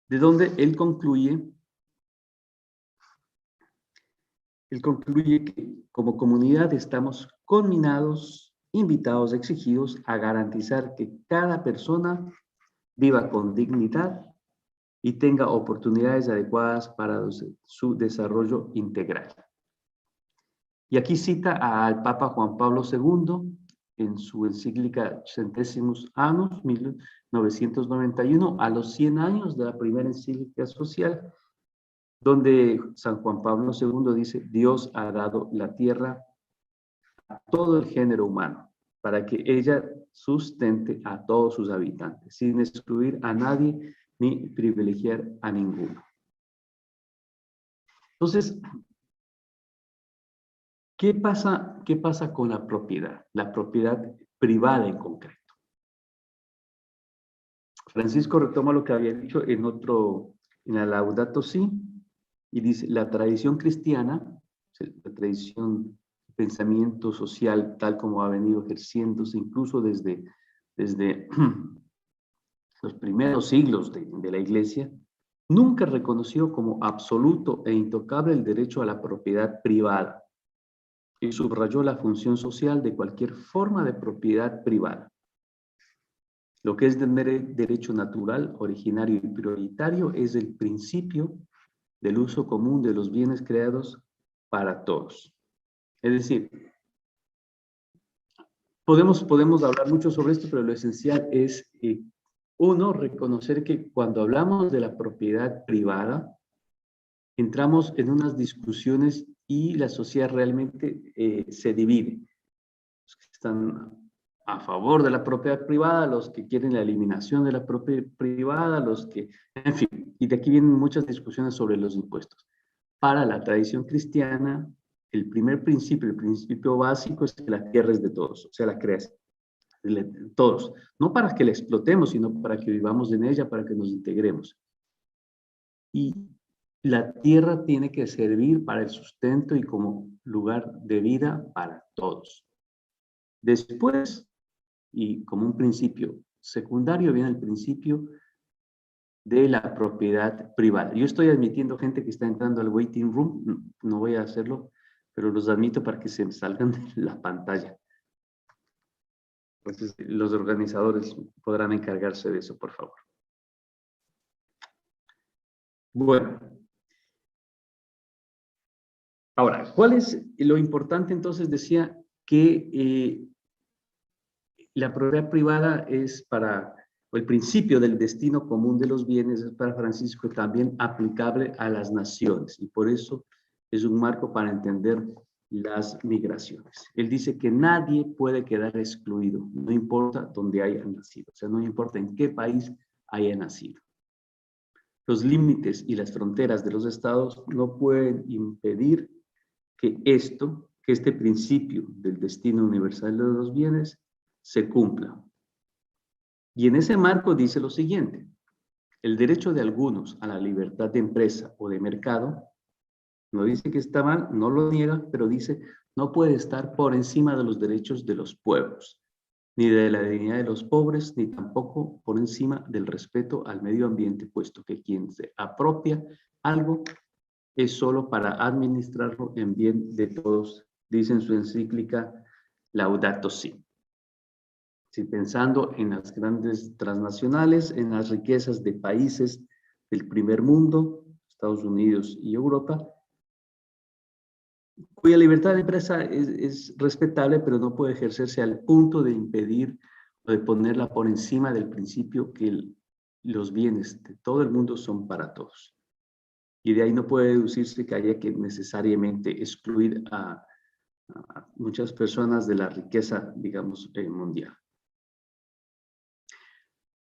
De donde él concluye que como comunidad estamos conminados, invitados, exigidos a garantizar que cada persona viva con dignidad y tenga oportunidades adecuadas para su desarrollo integral. Y aquí cita al Papa Juan Pablo II en su encíclica Centésimos Annus, 1991, a los 100 años de la primera encíclica social, donde San Juan Pablo II dice, Dios ha dado la tierra a todo el género humano, para que ella sustente a todos sus habitantes, sin excluir a nadie ni privilegiar a ninguno. Entonces, ¿qué pasa con la propiedad privada en concreto? Francisco retoma lo que había dicho en la Laudato Si, y dice, la tradición cristiana, la tradición de pensamiento social tal como ha venido ejerciéndose incluso desde los primeros siglos de la Iglesia, nunca reconoció como absoluto e intocable el derecho a la propiedad privada y subrayó la función social de cualquier forma de propiedad privada. Lo que es derecho natural, originario y prioritario es el principio del uso común de los bienes creados para todos. Es decir, Podemos hablar mucho sobre esto, pero lo esencial es, uno, reconocer que cuando hablamos de la propiedad privada, entramos en unas discusiones y la sociedad realmente se divide. Los que están a favor de la propiedad privada, los que quieren la eliminación de la propiedad privada, los que, en fin, y de aquí vienen muchas discusiones sobre los impuestos. Para la tradición cristiana, el primer principio, el principio básico es que la tierra es de todos, o sea, la creación de todos. No para que la explotemos, sino para que vivamos en ella, para que nos integremos. Y la tierra tiene que servir para el sustento y como lugar de vida para todos. Después, y como un principio secundario, viene el principio de la propiedad privada. Yo estoy admitiendo gente que está entrando al waiting room, no voy a hacerlo, pero los admito para que se salgan de la pantalla. Entonces, los organizadores podrán encargarse de eso, por favor. Bueno. Ahora, ¿cuál es lo importante? Entonces decía que la propiedad privada es para, o el principio del destino común de los bienes es para Francisco también aplicable a las naciones y por eso es un marco para entender las migraciones. Él dice que nadie puede quedar excluido, no importa dónde haya nacido, o sea, no importa en qué país haya nacido. Los límites y las fronteras de los estados no pueden impedir que este principio del destino universal de los bienes se cumpla. Y en ese marco dice lo siguiente: el derecho de algunos a la libertad de empresa o de mercado, no dice que está mal, no lo niega, pero dice no puede estar por encima de los derechos de los pueblos, ni de la dignidad de los pobres, ni tampoco por encima del respeto al medio ambiente, puesto que quien se apropia algo es solo para administrarlo en bien de todos, dice en su encíclica Laudato Si. Si pensando en las grandes transnacionales, en las riquezas de países del primer mundo, Estados Unidos y Europa, cuya libertad de empresa es respetable, pero no puede ejercerse al punto de impedir o de ponerla por encima del principio que los bienes de todo el mundo son para todos. Y de ahí no puede deducirse que haya que necesariamente excluir a muchas personas de la riqueza, digamos, mundial.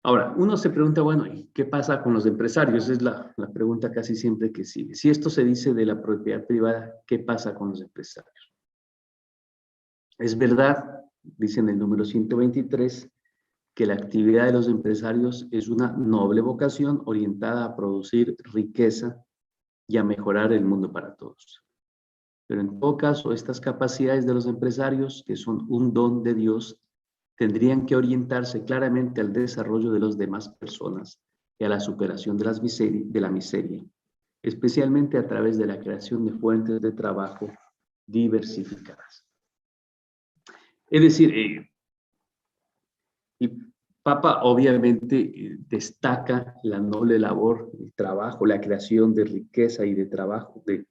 Ahora, uno se pregunta, bueno, ¿y qué pasa con los empresarios? Esa es la pregunta casi siempre que sigue. Si esto se dice de la propiedad privada, ¿qué pasa con los empresarios? Es verdad, dice en el número 123, que la actividad de los empresarios es una noble vocación orientada a producir riqueza y a mejorar el mundo para todos. Pero en todo caso, estas capacidades de los empresarios, que son un don de Dios, tendrían que orientarse claramente al desarrollo de las demás personas y a la superación de la miseria, especialmente a través de la creación de fuentes de trabajo diversificadas. Es decir, el Papa obviamente destaca la noble labor, el trabajo, la creación de riqueza y de trabajo, de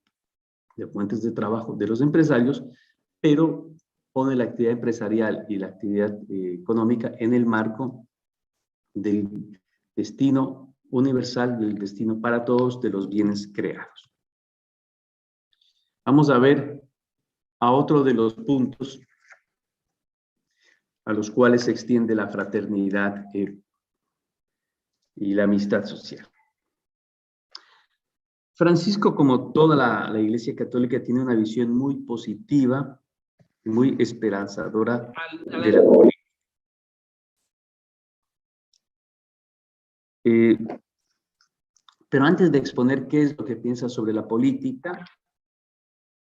fuentes de trabajo de los empresarios, pero pone la actividad empresarial y la actividad económica en el marco del destino universal, del destino para todos de los bienes creados. Vamos a ver a otro de los puntos a los cuales se extiende la fraternidad y la amistad social. Francisco, como toda la Iglesia Católica, tiene una visión muy positiva, muy esperanzadora de la política. Pero antes de exponer qué es lo que piensa sobre la política,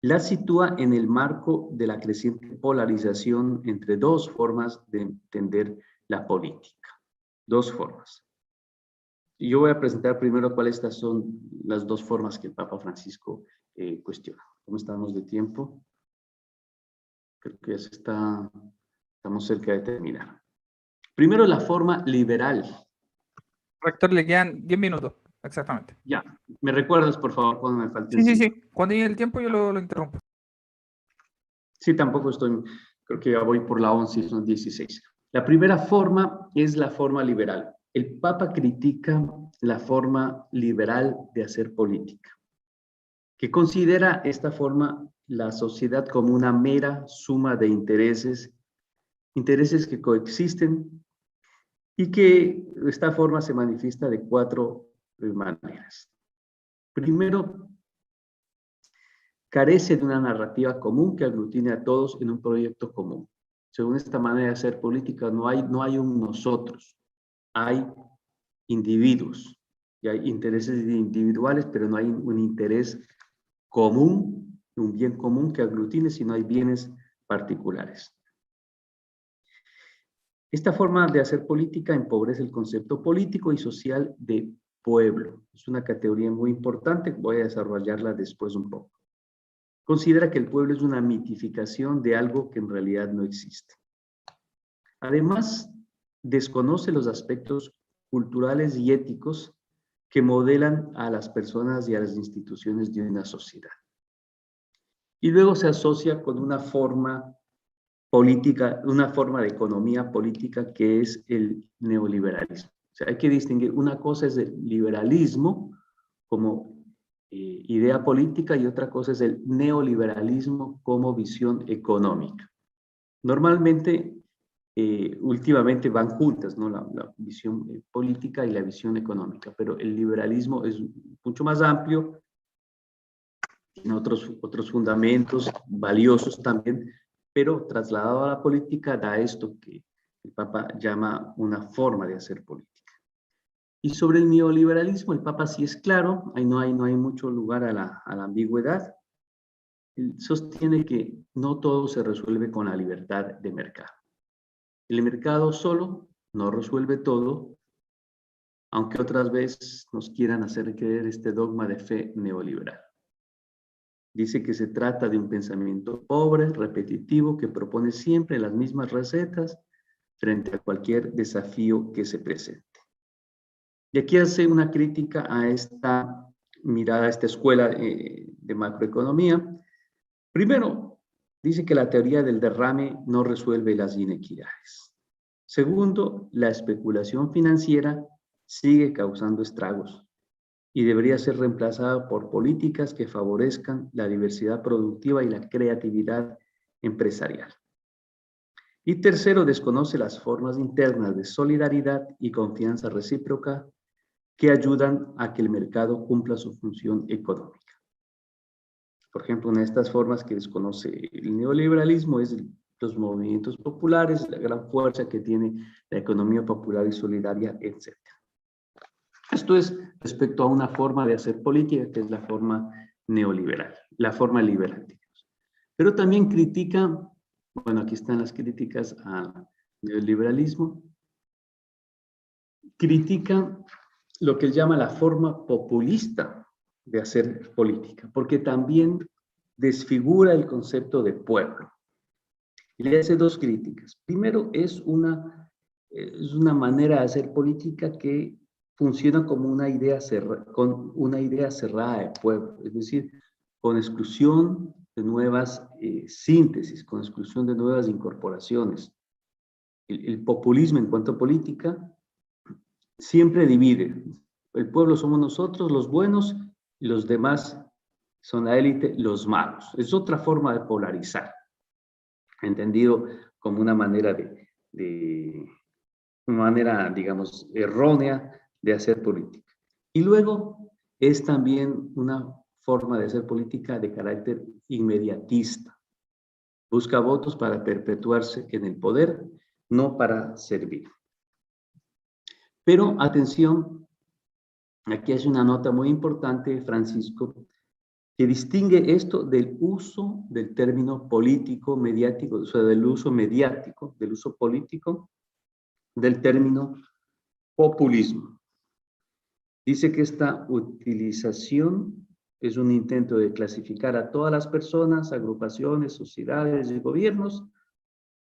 la sitúa en el marco de la creciente polarización entre dos formas de entender la política. Dos formas. Y yo voy a presentar primero cuáles son las dos formas que el Papa Francisco cuestiona. ¿Cómo estamos de tiempo? Creo que ya estamos cerca de terminar. Primero, la forma liberal. Rector, le quedan 10 minutos, exactamente. Ya, ¿me recuerdas, por favor, cuando me falten? Sí. Cuando llegue el tiempo yo lo interrumpo. Sí, tampoco estoy creo que ya voy por la 11, son 16. La primera forma es la forma liberal. El Papa critica la forma liberal de hacer política, que considera esta forma la sociedad como una mera suma de intereses que coexisten y que esta forma se manifiesta de 4 maneras. Primero, carece de una narrativa común que aglutine a todos en un proyecto común. Según esta manera de hacer política, no hay un nosotros, hay individuos y hay intereses individuales, pero no hay un interés común, un bien común que aglutine, sino hay bienes particulares. Esta forma de hacer política empobrece el concepto político y social de pueblo. Es una categoría muy importante, voy a desarrollarla después un poco. Considera que el pueblo es una mitificación de algo que en realidad no existe. Además, desconoce los aspectos culturales y éticos que modelan a las personas y a las instituciones de una sociedad. Y luego se asocia con una forma política, una forma de economía política que es el neoliberalismo. O sea, hay que distinguir, una cosa es el liberalismo como idea política y otra cosa es el neoliberalismo como visión económica. Normalmente, últimamente van juntas, ¿no? La visión política y la visión económica, pero el liberalismo es mucho más amplio, tiene otros fundamentos valiosos también, pero trasladado a la política da esto que el Papa llama una forma de hacer política. Y sobre el neoliberalismo, el Papa sí es claro, ahí no hay mucho lugar a la ambigüedad. Él sostiene que no todo se resuelve con la libertad de mercado. El mercado solo no resuelve todo, aunque otras veces nos quieran hacer creer este dogma de fe neoliberal. Dice que se trata de un pensamiento pobre, repetitivo, que propone siempre las mismas recetas frente a cualquier desafío que se presente. Y aquí hace una crítica a esta mirada, a esta escuela de macroeconomía. Primero, dice que la teoría del derrame no resuelve las inequidades. Segundo, la especulación financiera sigue causando estragos y debería ser reemplazada por políticas que favorezcan la diversidad productiva y la creatividad empresarial. Y tercero, desconoce las formas internas de solidaridad y confianza recíproca que ayudan a que el mercado cumpla su función económica. Por ejemplo, una de estas formas que desconoce el neoliberalismo es los movimientos populares, la gran fuerza que tiene la economía popular y solidaria, etc. Esto es respecto a una forma de hacer política que es la forma neoliberal, la forma liberal, digamos. Pero también critica, bueno, aquí están las críticas al neoliberalismo, critica lo que él llama la forma populista de hacer política, porque también desfigura el concepto de pueblo. Y le hace 2 críticas. Primero, es una manera de hacer política que funciona como con una idea cerrada de pueblo, es decir, con exclusión de nuevas síntesis, con exclusión de nuevas incorporaciones. El populismo en cuanto a política siempre divide. El pueblo somos nosotros, los buenos, y los demás son la élite, los malos. Es otra forma de polarizar, entendido como una manera digamos, errónea de hacer política. Y luego es también una forma de hacer política de carácter inmediatista. Busca votos para perpetuarse en el poder, no para servir. Pero atención, aquí hace una nota muy importante, Francisco, que distingue esto del uso del término político, mediático, o sea, del uso mediático, del uso político, del término populismo. Dice que esta utilización es un intento de clasificar a todas las personas, agrupaciones, sociedades y gobiernos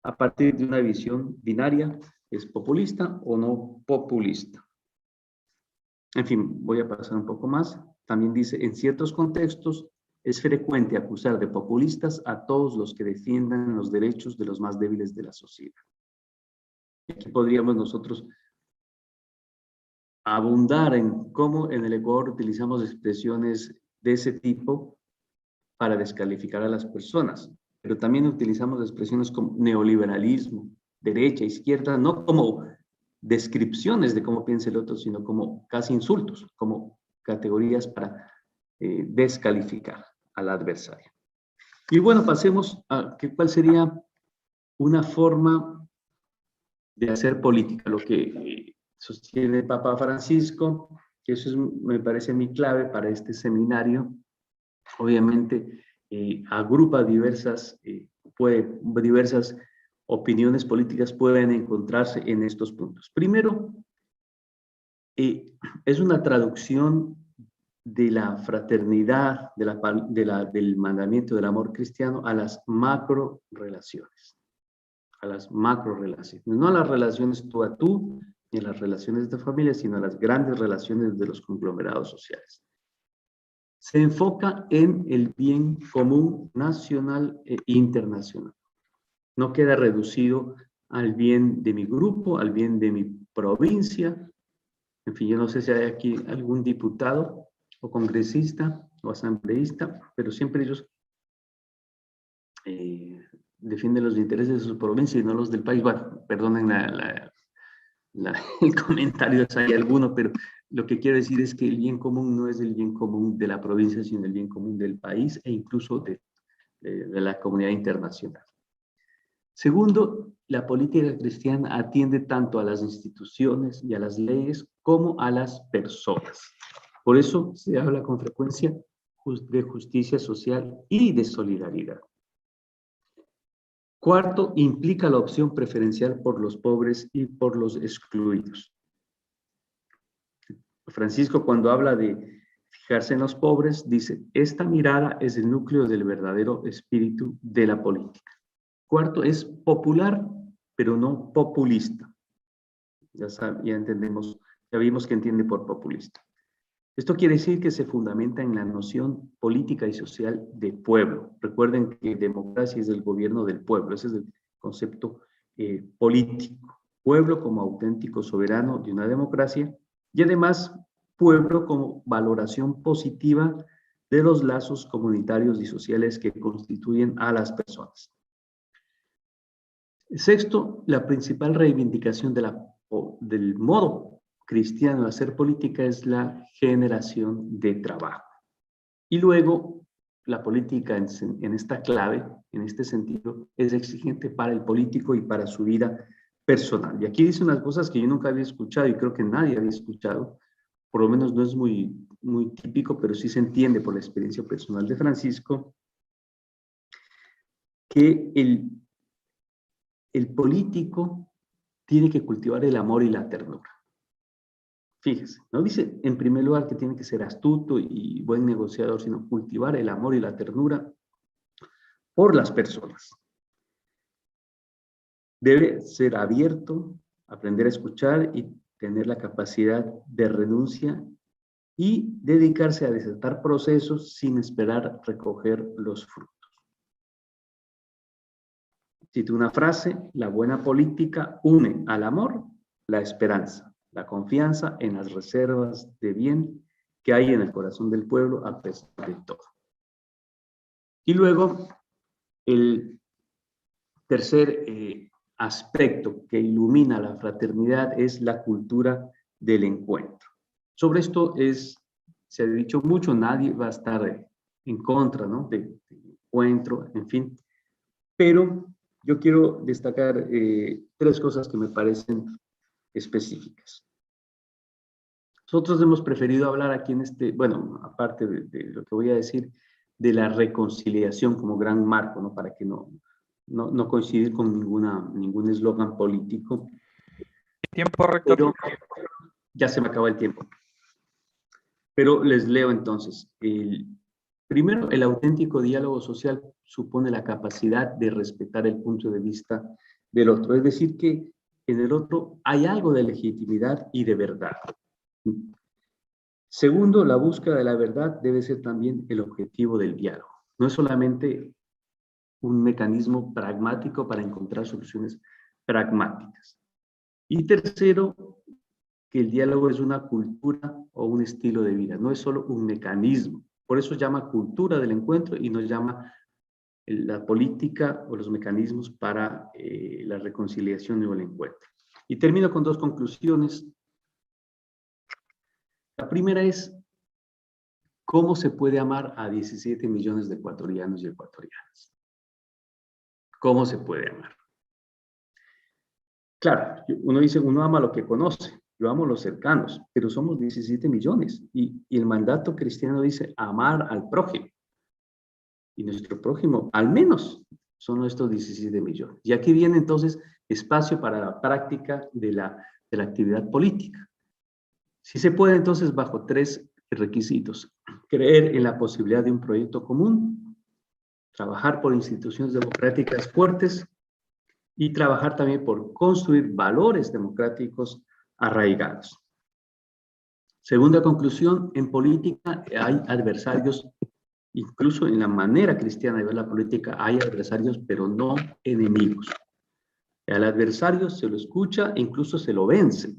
a partir de una visión binaria, es populista o no populista. En fin, voy a pasar un poco más. También dice, en ciertos contextos Es frecuente acusar de populistas a todos los que defiendan los derechos de los más débiles de la sociedad. Aquí podríamos nosotros abundar en cómo en el Ecuador utilizamos expresiones de ese tipo para descalificar a las personas, pero también utilizamos expresiones como neoliberalismo, derecha, izquierda, no como descripciones de cómo piensa el otro, sino como casi insultos, como categorías para descalificar al adversario. Y bueno, pasemos a cuál sería una forma de hacer política, lo que sostiene el Papa Francisco, que eso me parece mi clave para este seminario. Obviamente agrupa diversas opiniones políticas pueden encontrarse en estos puntos. Primero, es una traducción de la fraternidad, del mandamiento del amor cristiano a las macro relaciones. A las macro relaciones. No a las relaciones tú a tú, ni a las relaciones de familia, sino a las grandes relaciones de los conglomerados sociales. Se enfoca en el bien común nacional e internacional. No queda reducido al bien de mi grupo, al bien de mi provincia. En fin, yo no sé si hay aquí algún diputado o congresista o asambleísta, pero siempre ellos defienden los intereses de su provincia y no los del país. Bueno, perdonen el comentario si hay alguno, pero lo que quiero decir es que el bien común no es el bien común de la provincia, sino el bien común del país e incluso de la comunidad internacional. Segundo, la política cristiana atiende tanto a las instituciones y a las leyes como a las personas. Por eso se habla con frecuencia de justicia social y de solidaridad. Cuarto, implica la opción preferencial por los pobres y por los excluidos. Francisco, cuando habla de fijarse en los pobres, dice, esta mirada es el núcleo del verdadero espíritu de la política. Cuarto, es popular, pero no populista. Ya entendemos, ya vimos que entiende por populista. Esto quiere decir que se fundamenta en la noción política y social de pueblo. Recuerden que democracia es el gobierno del pueblo, ese es el concepto político. Pueblo como auténtico soberano de una democracia y además pueblo como valoración positiva de los lazos comunitarios y sociales que constituyen a las personas. Sexto, la principal reivindicación del modo cristiano de hacer política es la generación de trabajo. Y luego, la política en esta clave, en este sentido, es exigente para el político y para su vida personal. Y aquí dice unas cosas que yo nunca había escuchado y creo que nadie había escuchado, por lo menos no es muy típico, pero sí se entiende por la experiencia personal de Francisco, que el político tiene que cultivar el amor y la ternura. Fíjese, no dice en primer lugar que tiene que ser astuto y buen negociador, sino cultivar el amor y la ternura por las personas. Debe ser abierto, aprender a escuchar y tener la capacidad de renuncia y dedicarse a desatar procesos sin esperar recoger los frutos. Cito una frase: la buena política une al amor la esperanza, la confianza en las reservas de bien que hay en el corazón del pueblo a pesar de todo. Y luego, el tercer aspecto que ilumina la fraternidad es la cultura del encuentro. Sobre esto se ha dicho mucho, nadie va a estar en contra, ¿no?, del encuentro, en fin, pero yo quiero destacar tres cosas que me parecen específicas. Nosotros hemos preferido hablar aquí bueno, aparte de lo que voy a decir, de la reconciliación como gran marco, ¿no?, para que no coincidir con ningún eslogan político. Tiempo, rector. Pero ya se me acaba el tiempo. Pero les leo entonces. Primero, el auténtico diálogo social supone la capacidad de respetar el punto de vista del otro. Es decir, que en el otro hay algo de legitimidad y de verdad. Segundo, la búsqueda de la verdad debe ser también el objetivo del diálogo. No es solamente un mecanismo pragmático para encontrar soluciones pragmáticas. Y tercero, que el diálogo es una cultura o un estilo de vida, no es solo un mecanismo. Por eso llama cultura del encuentro y no llama la política o los mecanismos para la reconciliación o el encuentro. Y termino con dos conclusiones. La primera es, ¿cómo se puede amar a 17 millones de ecuatorianos y ecuatorianas? ¿Cómo se puede amar? Claro, uno dice, uno ama lo que conoce, yo amo los cercanos, pero somos 17 millones y el mandato cristiano dice amar al prójimo. Y nuestro prójimo, al menos, son estos 17 millones. Y aquí viene entonces espacio para la práctica de la actividad política. Si se puede entonces bajo tres requisitos: creer en la posibilidad de un proyecto común, trabajar por instituciones democráticas fuertes y trabajar también por construir valores democráticos arraigados. Segunda conclusión, en política hay adversarios, incluso en la manera cristiana de ver la política hay adversarios, pero no enemigos. Al adversario se lo escucha e incluso se lo vence,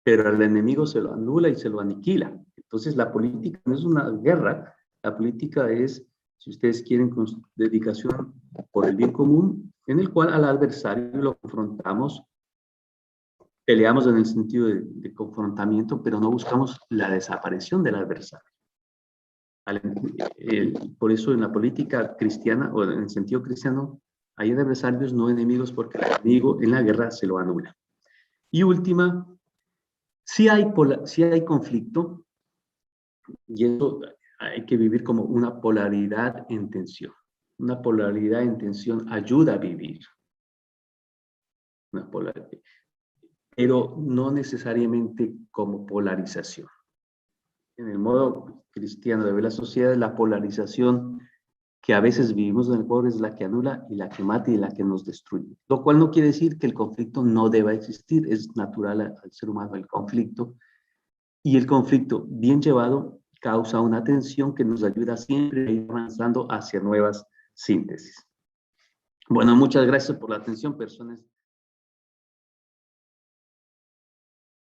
pero al enemigo se lo anula y se lo aniquila. Entonces la política no es una guerra, la política es, si ustedes quieren, con dedicación por el bien común, en el cual al adversario lo confrontamos, peleamos en el sentido de confrontamiento, pero no buscamos la desaparición del adversario. Por eso en la política cristiana, o en el sentido cristiano, hay adversarios, no enemigos, porque el enemigo en la guerra se lo anula. Y última, si hay conflicto, y eso hay que vivir como una polaridad en tensión. Una polaridad en tensión ayuda a vivir. Una polaridad, pero no necesariamente como polarización. En el modo cristiano de ver la sociedad, la polarización que a veces vivimos en el Ecuador es la que anula y la que mata y la que nos destruye. Lo cual no quiere decir que el conflicto no deba existir, es natural al ser humano el conflicto. Y el conflicto bien llevado causa una tensión que nos ayuda siempre a ir avanzando hacia nuevas síntesis. Bueno, muchas gracias por la atención, personas.